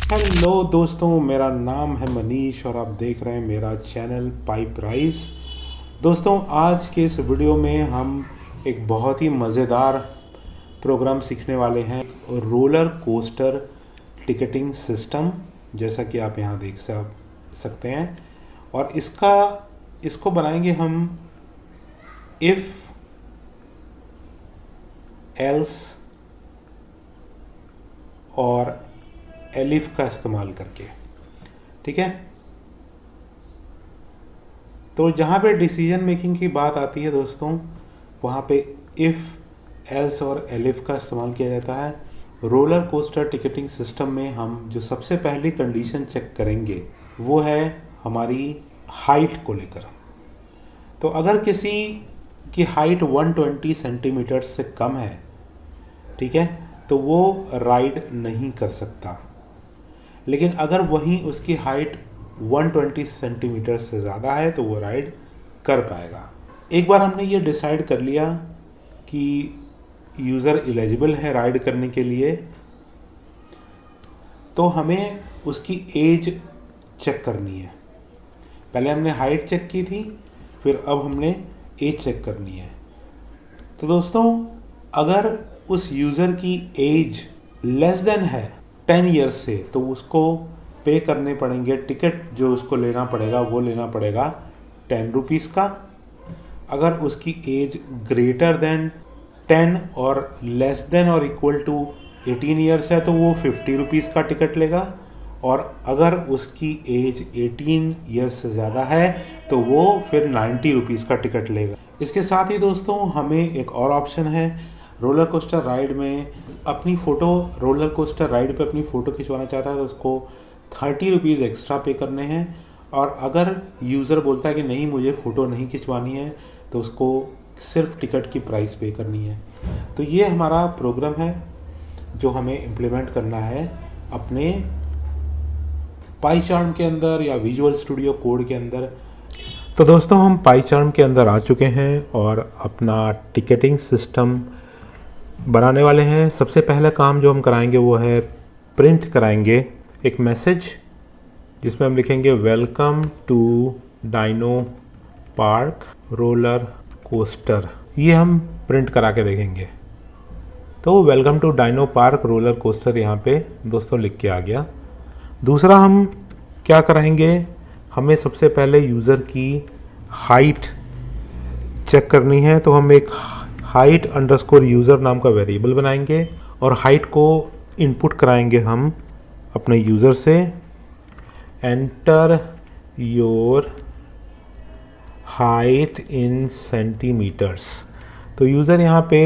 Hello दोस्तों, मेरा नाम है मनीष और आप देख रहे हैं मेरा चैनल पाइप राइस। दोस्तों, आज के इस वीडियो में हम एक बहुत ही मज़ेदार प्रोग्राम सीखने वाले हैं, रोलर कोस्टर टिकटिंग सिस्टम, जैसा कि आप यहाँ देख सकते हैं। और इसको बनाएंगे हम इफ़ एल्स और एलिफ का इस्तेमाल करके। ठीक है, तो जहाँ पे डिसीजन मेकिंग की बात आती है दोस्तों, वहाँ पे इफ़ एल्स और एलिफ का इस्तेमाल किया जाता है। रोलर कोस्टर टिकटिंग सिस्टम में हम जो सबसे पहली कंडीशन चेक करेंगे वो है हमारी हाइट को लेकर। तो अगर किसी की हाइट 120 सेंटीमीटर से कम है, ठीक है, तो वो राइड नहीं कर सकता। लेकिन अगर वहीं उसकी हाइट 120 सेंटीमीटर से ज़्यादा है तो वो राइड कर पाएगा। एक बार हमने ये डिसाइड कर लिया कि यूज़र एलिजिबल है राइड करने के लिए, तो हमें उसकी एज चेक करनी है। पहले हमने हाइट चेक की थी, फिर अब हमने एज चेक करनी है। तो दोस्तों, अगर उस यूज़र की एज लेस देन है 10 ईयर्स से, तो उसको पे करने पड़ेंगे टिकट। जो उसको लेना पड़ेगा वो लेना पड़ेगा 10 रुपीज़ का। अगर उसकी एज ग्रेटर देन 10 और लेस देन और इक्वल टू 18 ईयर्स है तो वो 50 रुपीज़ का टिकट लेगा। और अगर उसकी एज 18 ईयर्स से ज़्यादा है तो वो फिर 90 रुपीज़ का टिकट लेगा। इसके साथ ही दोस्तों, हमें एक और ऑप्शन है रोलर कोस्टर राइड में अपनी फ़ोटो, रोलर कोस्टर राइड पे अपनी फ़ोटो खिंचवाना चाहता है तो उसको 30 रुपीज़ एक्स्ट्रा पे करने हैं। और अगर यूज़र बोलता है कि नहीं, मुझे फ़ोटो नहीं खिंचवानी है, तो उसको सिर्फ टिकट की प्राइस पे करनी है। तो ये हमारा प्रोग्राम है जो हमें इम्प्लीमेंट करना है अपने पाईचार्म के अंदर या विजुअल स्टूडियो कोड के अंदर। तो दोस्तों, हम पाईचार्म के अंदर आ चुके हैं और अपना टिकटिंग सिस्टम बनाने वाले हैं। सबसे पहला काम जो हम कराएंगे वो है प्रिंट कराएंगे एक मैसेज जिसमें हम लिखेंगे welcome to Dino Park roller coaster. ये हम प्रिंट करा के देखेंगे। तो welcome to Dino Park roller coaster यहाँ पे दोस्तों लिख के आ गया। दूसरा हम क्या कराएंगे, हमें सबसे पहले यूज़र की हाइट चेक करनी है। तो हम एक हाइट अंडरस्कोर यूज़र नाम का वेरिएबल बनाएंगे और हाइट को इनपुट कराएंगे हम अपने यूज़र से। Enter your height in centimetres. तो यूज़र यहाँ पे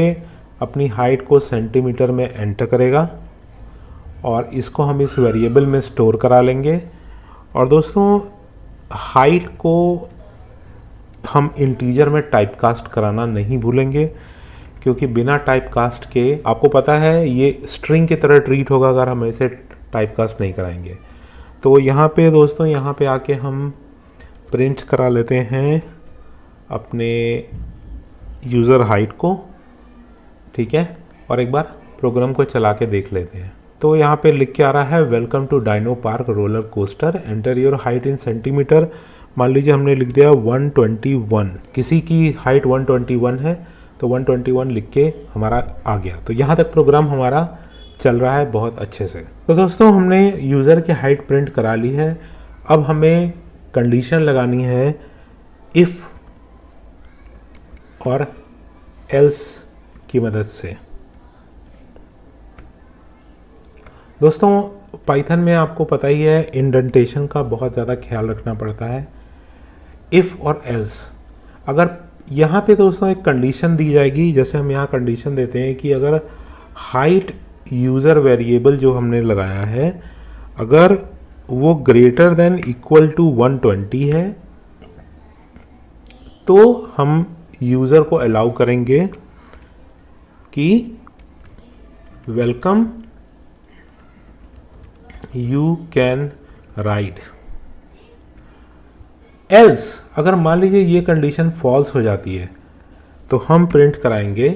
अपनी हाइट को सेंटीमीटर में एंटर करेगा और इसको हम इस वेरिएबल में स्टोर करा लेंगे। और दोस्तों, हाइट को हम इंटीजर में टाइपकास्ट कराना नहीं भूलेंगे, क्योंकि बिना टाइपकास्ट के आपको पता है ये स्ट्रिंग की तरह ट्रीट होगा अगर हम इसे टाइपकास्ट नहीं कराएंगे। तो यहाँ पे दोस्तों, यहाँ पे आके हम प्रिंट करा लेते हैं अपने यूज़र हाइट को। ठीक है, और एक बार प्रोग्राम को चला के देख लेते हैं। तो यहाँ पे लिख के आ रहा है welcome to Dino Park roller coaster, enter your height in centimetre. मान लीजिए हमने लिख दिया 121, किसी की हाइट 121 है तो 121 लिख के हमारा आ गया। तो यहाँ तक प्रोग्राम हमारा चल रहा है बहुत अच्छे से। तो दोस्तों, हमने यूज़र की हाइट प्रिंट करा ली है। अब हमें कंडीशन लगानी है इफ़ और एल्स की मदद से। दोस्तों, पाइथन में आपको पता ही है इंडेंटेशन का बहुत ज़्यादा ख्याल रखना पड़ता है। इफ़ और एल्स, अगर यहाँ पे दोस्तों एक कंडीशन दी जाएगी, जैसे हम यहाँ कंडीशन देते हैं कि अगर हाइट यूज़र वेरिएबल जो हमने लगाया है अगर वो ग्रेटर देन इक्वल टू 120 है तो हम यूज़र को अलाउ करेंगे कि welcome you can ride. Else, अगर मान लीजिए ये कंडीशन फॉल्स हो जाती है तो हम प्रिंट कराएंगे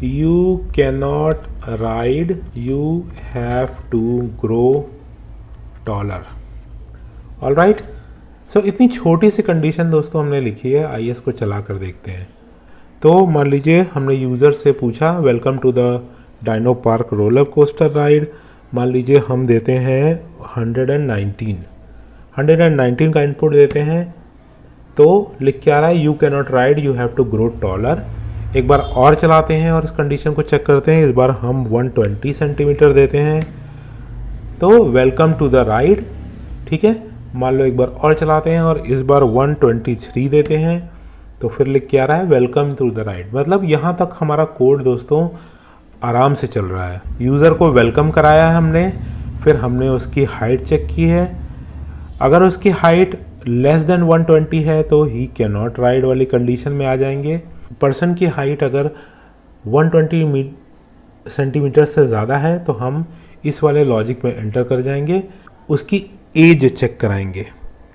you cannot ride, you have to grow taller. All right, so इतनी छोटी सी कंडीशन दोस्तों हमने लिखी है। आइए इसको चला कर देखते हैं। तो मान लीजिए हमने यूज़र से पूछा welcome to the Dino Park roller coaster ride. मान लीजिए हम देते हैं 119 का इनपुट देते हैं। तो लिख के आ रहा है you can not ride, you have to grow taller. एक बार और चलाते हैं और इस कंडीशन को चेक करते हैं। इस बार हम 120 सेंटीमीटर देते हैं। तो वेलकम टू द राइड, ठीक है। मान लो एक बार और चलाते हैं और इस बार 123 देते हैं। तो फिर लिख के आ रहा है वेलकम टू द राइड। मतलब यहाँ तक हमारा कोड दोस्तों आराम से चल रहा है। यूज़र को वेलकम कराया है हमने, फिर हमने उसकी हाइट चेक की है। अगर उसकी हाइट लेस देन 120 है तो ही कैन नॉट राइड वाली कंडीशन में आ जाएंगे। पर्सन की हाइट अगर 120 सेंटीमीटर से ज़्यादा है तो हम इस वाले लॉजिक में एंटर कर जाएंगे। उसकी एज चेक कराएंगे।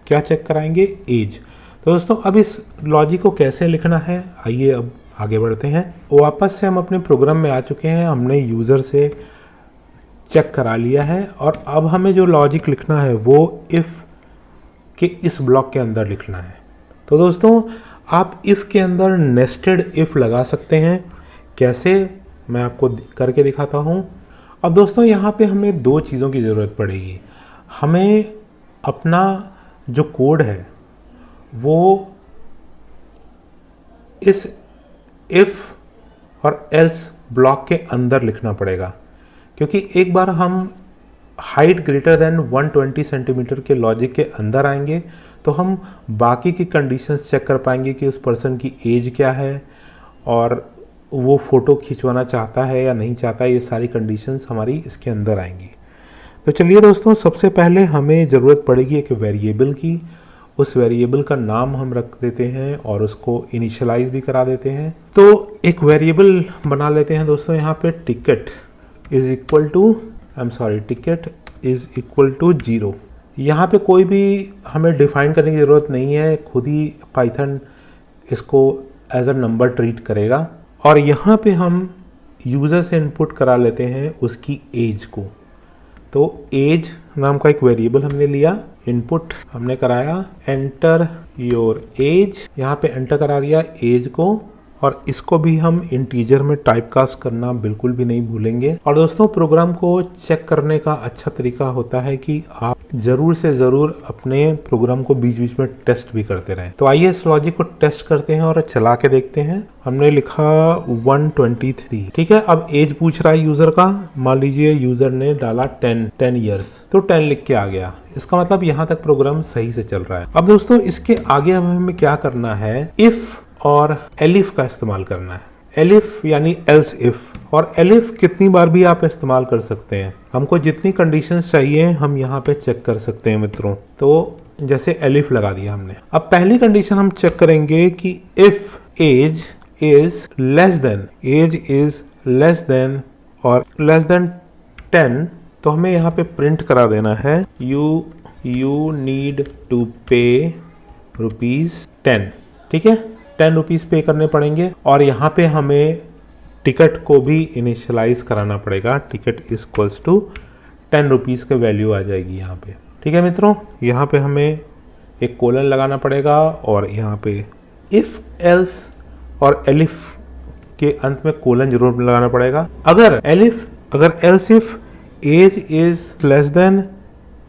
क्या चेक कराएंगे? एज। तो दोस्तों अब इस लॉजिक को कैसे लिखना है, आइए अब आगे बढ़ते हैं। वापस से हम अपने प्रोग्राम में आ चुके हैं। हमने यूज़र से चेक करा लिया है और अब हमें जो लॉजिक लिखना है वो इफ़ के इस ब्लॉक के अंदर लिखना है। तो दोस्तों आप इफ़ के अंदर नेस्टेड इफ़ लगा सकते हैं। कैसे, मैं आपको करके दिखाता हूँ। अब दोस्तों यहाँ पे हमें दो चीज़ों की ज़रूरत पड़ेगी। हमें अपना जो कोड है वो इस इफ़ और एल्स ब्लॉक के अंदर लिखना पड़ेगा, क्योंकि एक बार हम हाइट ग्रेटर देन 120 सेंटीमीटर के लॉजिक के अंदर आएंगे तो हम बाकी की कंडीशंस चेक कर पाएंगे कि उस पर्सन की एज क्या है और वो फ़ोटो खिंचवाना चाहता है या नहीं चाहता। ये सारी कंडीशंस हमारी इसके अंदर आएंगी। तो चलिए दोस्तों, सबसे पहले हमें ज़रूरत पड़ेगी एक वेरिएबल की। उस वेरिएबल का नाम हम रख देते हैं और उसको इनिशियलाइज भी करा देते हैं। तो एक वेरिएबल बना लेते हैं दोस्तों। यहाँ पे टिकट इज़ इक्वल टू 0। यहाँ पे कोई भी हमें डिफ़ाइन करने की ज़रूरत नहीं है, खुद ही पाइथन इसको एज अ नंबर ट्रीट करेगा। और यहाँ पे हम यूज़र से इनपुट करा लेते हैं उसकी एज को। तो एज नाम का एक वेरिएबल हमने लिया, इनपुट हमने कराया एंटर योर एज। यहाँ पे एंटर करा दिया एज को और इसको भी हम इंटीजर में टाइपकास्ट करना बिल्कुल भी नहीं भूलेंगे। और दोस्तों प्रोग्राम को चेक करने का अच्छा तरीका होता है कि आप ज़रूर से ज़रूर अपने प्रोग्राम को बीच बीच में टेस्ट भी करते रहें। तो आइए इस लॉजिक को टेस्ट करते हैं और चला के देखते हैं। हमने लिखा 123, ठीक है। अब एज पूछ रहा है यूज़र का। मान लीजिए यूज़र ने डाला 10 ईयर्स, तो 10 लिख के आ गया। इसका मतलब यहाँ तक प्रोग्राम सही से चल रहा है। अब दोस्तों इसके आगे हमें क्या करना है, इफ़ और एलिफ का इस्तेमाल करना है। एलिफ यानी एल्स इफ, और एलिफ कितनी बार भी आप इस्तेमाल कर सकते हैं। हमको जितनी कंडीशंस चाहिए हम यहाँ पे चेक कर सकते हैं मित्रों। तो जैसे एलिफ लगा दिया हमने। अब पहली कंडीशन हम चेक करेंगे कि if age is less than और लेस देन 10, तो हमें यहाँ पे प्रिंट करा देना है यू नीड टू पे ₹10, ठीक है। 10 रुपीज़ पे करने पड़ेंगे और यहाँ पे हमें टिकट को भी इनिशियलाइज कराना पड़ेगा। टिकट इक्वल्स टू 10 रुपीज़ के वैल्यू आ जाएगी यहाँ पे, ठीक है मित्रों। यहाँ पे हमें एक कोलन लगाना पड़ेगा और यहाँ पे इफ़ एल्स और एलिफ के अंत में कोलन जरूर लगाना पड़ेगा। अगर else if age is less than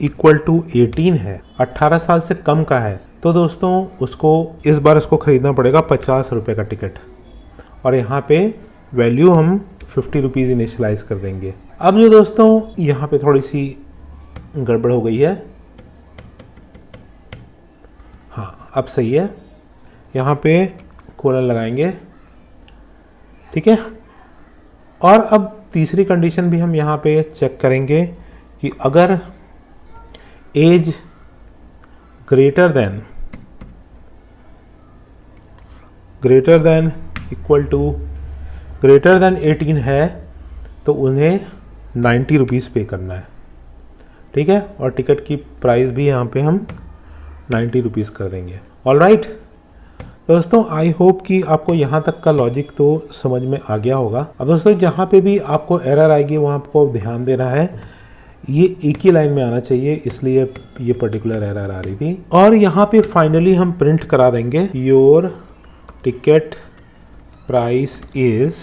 equal to 18 है, 18 साल से कम का है, तो दोस्तों उसको इस बार इसको ख़रीदना पड़ेगा 50 रुपये का टिकट। और यहाँ पे वैल्यू हम 50 रुपीज़ इनिशियलाइज कर देंगे। अब जो दोस्तों यहाँ पे थोड़ी सी गड़बड़ हो गई है, हाँ अब सही है। यहाँ पे कोलन लगाएंगे, ठीक है। और अब तीसरी कंडीशन भी हम यहाँ पे चेक करेंगे कि अगर एज ग्रेटर देन 18 है तो उन्हें 90 रुपीज़ पे करना है, ठीक है। और टिकट की प्राइस भी यहाँ पे हम 90 रुपीज़ कर देंगे। All right. दोस्तों आई होप कि आपको यहाँ तक का लॉजिक तो समझ में आ गया होगा। अब दोस्तों जहाँ पे भी आपको एरर आएगी वहाँ आपको ध्यान देना है, ये एक ही लाइन में आना चाहिए, इसलिए ये पर्टिकुलर एरर आ रही थी। और यहाँ पे फाइनली हम प्रिंट करा देंगे योर टिकट प्राइस इज,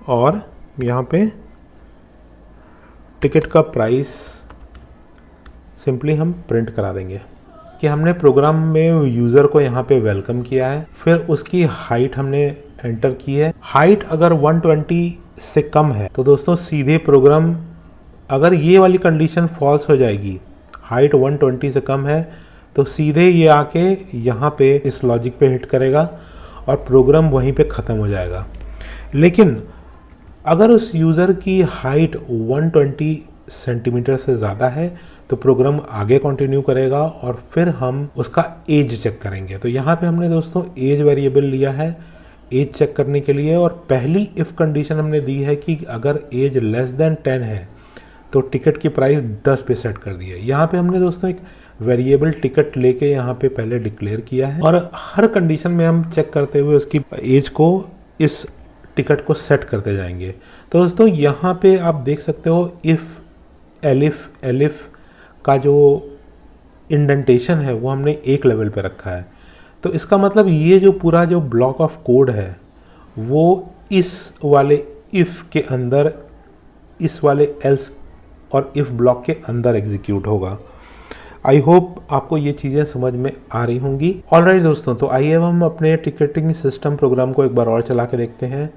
और यहाँ पे टिकट का प्राइस सिंपली हम प्रिंट करा देंगे कि हमने प्रोग्राम में यूज़र को यहाँ पे वेलकम किया है। फिर उसकी हाइट हमने एंटर की है। हाइट अगर 120 से कम है तो दोस्तों सीधे प्रोग्राम, अगर ये वाली कंडीशन फॉल्स हो जाएगी, हाइट 120 से कम है, तो सीधे ये आके यहाँ पे इस लॉजिक पे हिट करेगा और प्रोग्राम वहीं पे ख़त्म हो जाएगा। लेकिन अगर उस यूज़र की हाइट 120 सेंटीमीटर से ज़्यादा है तो प्रोग्राम आगे कंटिन्यू करेगा और फिर हम उसका एज चेक करेंगे। तो यहाँ पे हमने दोस्तों एज वेरिएबल लिया है एज चेक करने के लिए, और पहली इफ़ कंडीशन हमने दी है कि अगर एज लेस देन 10 है तो टिकट की प्राइस 10 पे सेट कर दी है। यहाँ पे हमने दोस्तों एक वेरिएबल टिकट लेके यहाँ पे पहले डिक्लेयर किया है, और हर कंडीशन में हम चेक करते हुए उसकी एज को, इस टिकट को सेट करते जाएंगे। तो दोस्तों यहाँ पे आप देख सकते हो इफ़ एलिफ का जो इंडेंटेशन है वो हमने एक लेवल पे रखा है। तो इसका मतलब ये जो पूरा जो ब्लॉक ऑफ कोड है वो इस वाले इफ़ के अंदर, इस वाले एल्स और इफ़ ब्लॉक के अंदर एग्जीक्यूट होगा। आई होप आपको ये चीज़ें समझ में आ रही होंगी। ऑलराइट दोस्तों, तो आइए हम अपने टिकटिंग सिस्टम प्रोग्राम को एक बार और चला के देखते हैं।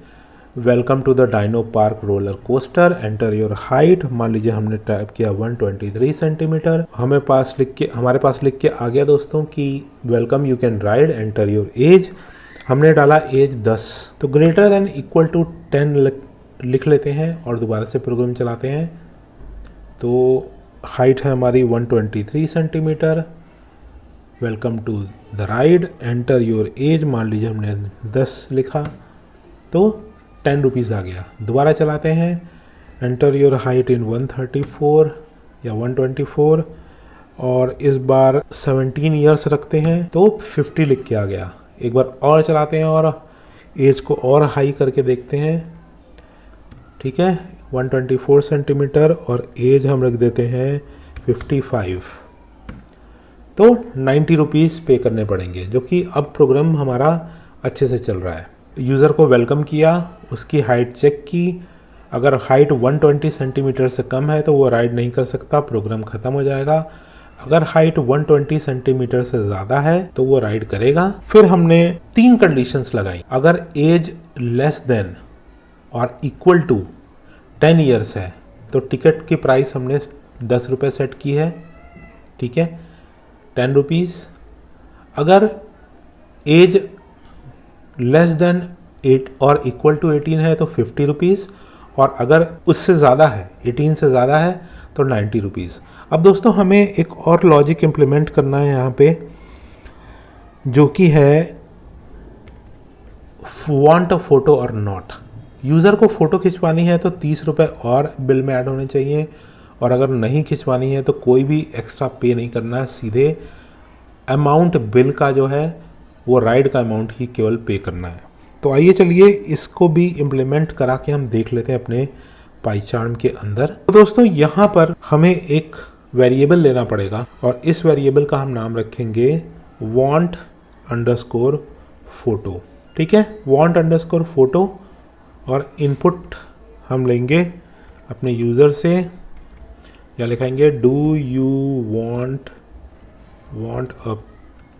Welcome to the Dino Park roller coaster, enter your height. मान लीजिए हमने टाइप किया 123 सेंटीमीटर। हमारे पास लिख के आ गया दोस्तों कि welcome you can ride, enter your as. हमने डाला एज 10, तो ग्रेटर देन इक्वल टू 10 लिख लेते हैं और दोबारा से प्रोग्राम चलाते हैं। तो हाइट है हमारी 123 centimetre. Welcome to the ride, enter your age. मान लीजिए हमने 10 लिखा तो 10 रुपीज़ आ गया। दोबारा चलाते हैं, एंटर योर हाइट इन 134 या 124, और इस बार 17 ईयर्स रखते हैं तो 50 लिख के आ गया। एक बार और चलाते हैं और एज को और हाई करके देखते हैं। ठीक है, 124 सेंटीमीटर और एज हम रख देते हैं 55। तो 90 रुपीज़ पे करने पड़ेंगे, जो कि अब प्रोग्राम हमारा अच्छे से चल रहा है। यूज़र को वेलकम किया, उसकी हाइट चेक की। अगर हाइट 120 सेंटीमीटर से कम है तो वो राइड नहीं कर सकता, प्रोग्राम ख़त्म हो जाएगा। अगर हाइट 120 सेंटीमीटर से ज़्यादा है तो वो राइड करेगा। फिर हमने 3 कंडीशंस लगाई। अगर एज लेस देन और इक्वल टू 10 ईयर्स है तो टिकट की प्राइस हमने 10 रुपये सेट की है। ठीक है, 10 रुपीज़। अगर एज लेस देन 8 और इक्वल टू 18 है तो 50 रुपीज़, और अगर उससे ज़्यादा है, 18 से ज़्यादा है तो 90 रुपीज़। अब दोस्तों हमें एक और लॉजिक इम्प्लीमेंट करना है यहाँ पे, जो कि है वांट अ फोटो और नॉट। यूज़र को फ़ोटो खिंचवानी है तो 30 रुपये और बिल में ऐड होने चाहिए, और अगर नहीं खिंचवानी है तो कोई भी एक्स्ट्रा पे नहीं करना है, सीधे अमाउंट बिल का जो है वो राइड का अमाउंट ही केवल पे करना है। तो आइए चलिए इसको भी इम्प्लीमेंट करा के हम देख लेते हैं अपने पाईचार्म के अंदर। तो दोस्तों यहाँ पर हमें एक वेरिएबल लेना पड़ेगा, और इस वेरिएबल का हम नाम रखेंगे want अंडरस्कोर फोटो। ठीक है, want अंडरस्कोर फोटो, और इनपुट हम लेंगे अपने यूज़र से, या लिखाएंगे do you want a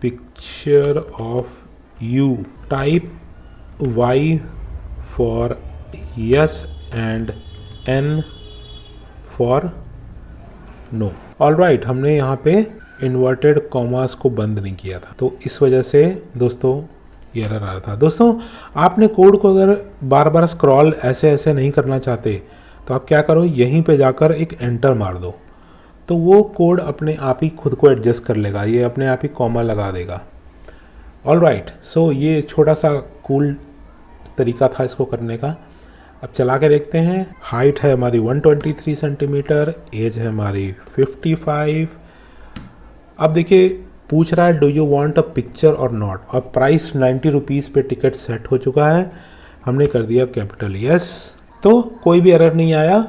picture of you, type y for yes and n for no। Alright, हमने यहाँ पे इन्वर्टेड कॉमास को बंद नहीं किया था, तो इस वजह से दोस्तों ये एरर आ रहा था। दोस्तों आपने कोड को अगर बार बार स्क्रॉल ऐसे नहीं करना चाहते तो आप क्या करो, यहीं पे जाकर एक एंटर मार दो, तो वो कोड अपने आप ही खुद को एडजस्ट कर लेगा, ये अपने आप ही कॉमा लगा देगा। ऑलराइट, सो ये छोटा सा कूल तरीका था इसको करने का। अब चला के देखते हैं। हाइट है हमारी 123 सेंटीमीटर, एज है हमारी 55। अब देखिए पूछ रहा है do you want a picture और नॉट, और प्राइस 90 रुपीज़ पे टिकट सेट हो चुका है। हमने कर दिया कैपिटल यस, तो कोई भी एरर नहीं आया।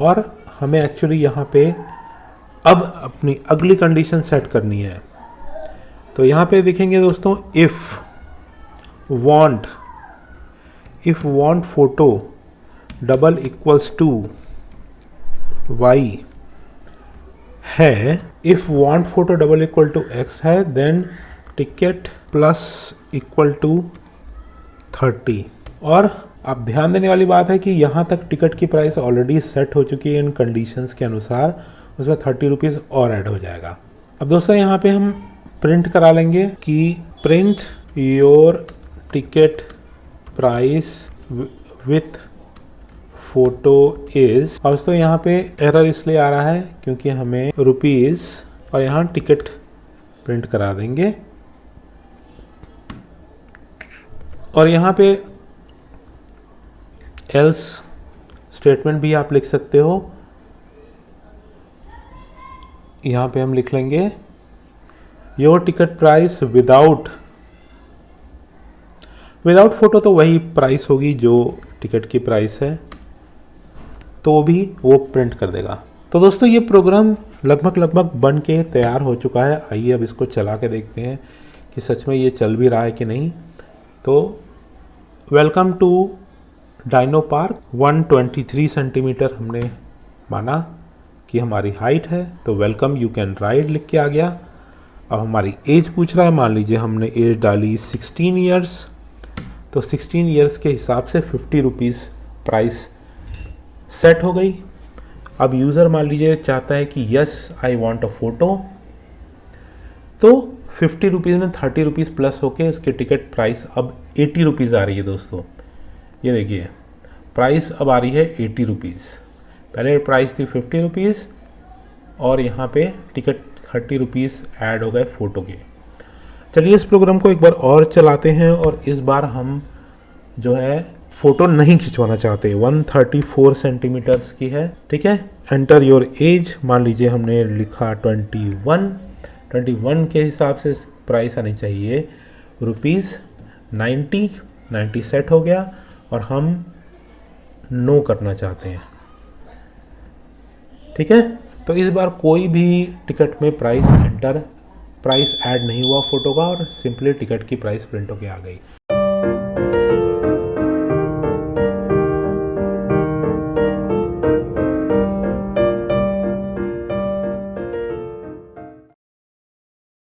और हमें एक्चुअली यहाँ पे अब अपनी अगली कंडीशन सेट करनी है। तो यहाँ पे देखेंगे दोस्तों, if want photo double equals to y है, if want photo double equal to x है, then ticket plus equal to 30। और अब ध्यान देने वाली बात है कि यहाँ तक टिकट की प्राइस ऑलरेडी सेट हो चुकी है इन कंडीशंस के अनुसार, उसमें 30 रुपीज़ और ऐड हो जाएगा। अब दोस्तों यहाँ पे हम प्रिंट करा लेंगे कि print your ticket price with photo is. और दोस्तों यहाँ पे एरर इसलिए आ रहा है क्योंकि हमें रुपीज़ और यहाँ टिकट प्रिंट करा देंगे। और यहाँ पे एल्स स्टेटमेंट भी आप लिख सकते हो। यहाँ पे हम लिख लेंगे your ticket price without photo, तो वही प्राइस होगी जो टिकट की प्राइस है, तो भी वो प्रिंट कर देगा। तो दोस्तों ये प्रोग्राम लगभग बन के तैयार हो चुका है। आइए अब इसको चला के देखते हैं कि सच में ये चल भी रहा है कि नहीं। तो welcome to Dino Park. 123 centimetre हमने माना कि हमारी हाइट है, तो वेलकम यू कैन राइड लिख के आ गया। अब हमारी एज पूछ रहा है, मान लीजिए हमने एज डाली 16 ईयर्स, तो 16 ईयर्स के हिसाब से 50 रुपीज़ प्राइस सेट हो गई। अब यूज़र मान लीजिए चाहता है कि yes I want a photo, तो 50 रुपीज़ में 30 रुपीज़ प्लस होके उसकी टिकट प्राइस अब 80 रुपीज़ आ रही है। दोस्तों ये देखिए प्राइस अब आ रही है 80 रुपीज़। पहले प्राइस थी 50 रुपीज़ और यहाँ पे टिकट 30 रुपीज़ ऐड हो गए फ़ोटो के। चलिए इस प्रोग्राम को एक बार और चलाते हैं और इस बार हम जो है फ़ोटो नहीं खिंचवाना चाहते। 134 सेंटीमीटर्स की है, ठीक है। एंटर योर एज, मान लीजिए हमने लिखा 21 के हिसाब से प्राइस आनी चाहिए रुपीज़ 90 सेट हो गया और हम नो करना चाहते हैं, ठीक है। तो इस बार कोई भी टिकट में प्राइस ऐड नहीं हुआ फ़ोटो का और सिंपली टिकट की प्राइस प्रिंट होके आ गई।